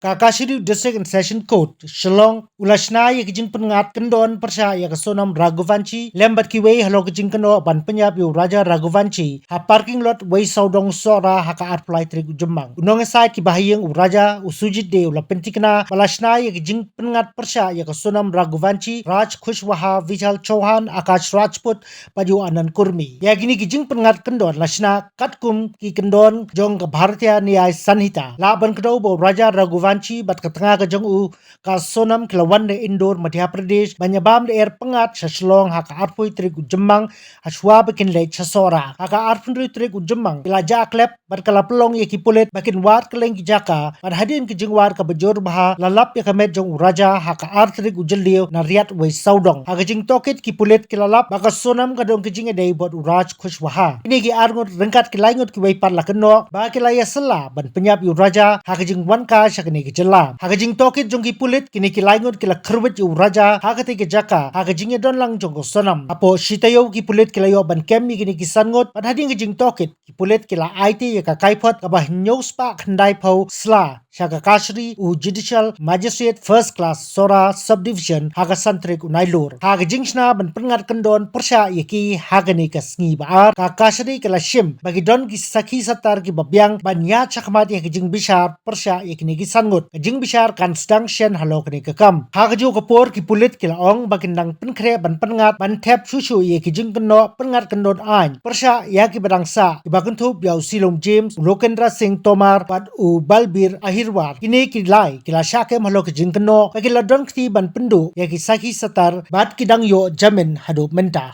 Kakasidu District and Session Court, Shillong, Ulashna yakijing pengat kendon persya yakasonam Raghuvanchi, lembat kiwe halo kijing keno ban penyap yu Raja Raghuvanchi, ha parking lot wei saudong sora haka art fly trik jemang. Unong side ki bahayeng u Raja usujit de ula pentikna, Ulashna yakijing pengat persya yakasonam Raghuvanchi, Raj Kushwaha, Vijal Chauhan, Akash Rajput, Paju Anand Kurmi. Yakini kijing pengat kendon Lashna katkum ki kendon jong ke Bharatiya Niyay Sanhita. Laban kedau bo Raja Raghuvanchi bat ke tengah ke jong u ka sonam kelawan de Indore Madhya Pradesh banyabam de air pengat saslong haka arpui trik jemang haswa bikin le chasora haka arpui trik jemang ila jaklep bat kala pelong ye kipulet bakin war keleng ki jaka bat hadin ki jengwar ka bejor baha lalap ya kamet jong Raja haka artrik ujelio na riat we saudong haka jing tokit kipulet kilalap baka sonam kadong ki jing edai bot Raj Kushwaha ini ki arngot rengkat ki laingot ki we par la keno ba ki la ya sela ban penyap yu Raja haka jing wanka syakni ki jelam haka jing tokit jong ki pulit kini ki laingot ki la kerwet yu Raja haka te ki jaka haka jing don lang jong ko sonam apo sitayo ki pulit ki la yo ban kemi kini ki sangot ban hading ki jing tokit ki pulit ki la IT ya ka kaipot ka bah nyos pa khandai pau sla Shaka Kashri u Judicial Magistrate First Class Sora Subdivision Haga Santrik Unailur. Haga Jingshna ban pengat kendon persya yaki haga ni kasngi baar. Ka Kashri kala shim bagi don ki sakhi satar ki babyang ban ya chakmat yaki jing bishar persya yaki ni sangut. Jing bishar kan sedang shen halo kini kekam. Haga jo kapor ki pulit kila ong bagi nang penkre ban pengat ban tap susu yaki jing keno pengat kendon ain. Persya yaki badangsa ibagentu biau Silom James Lokendra Singh Tomar pad u Balbir Hirwar kini kilai kila syake mahlo ke jingkeno bagi ladon kti ban pendu yaki sakhi satar bat kidang yo jamin hadop mentah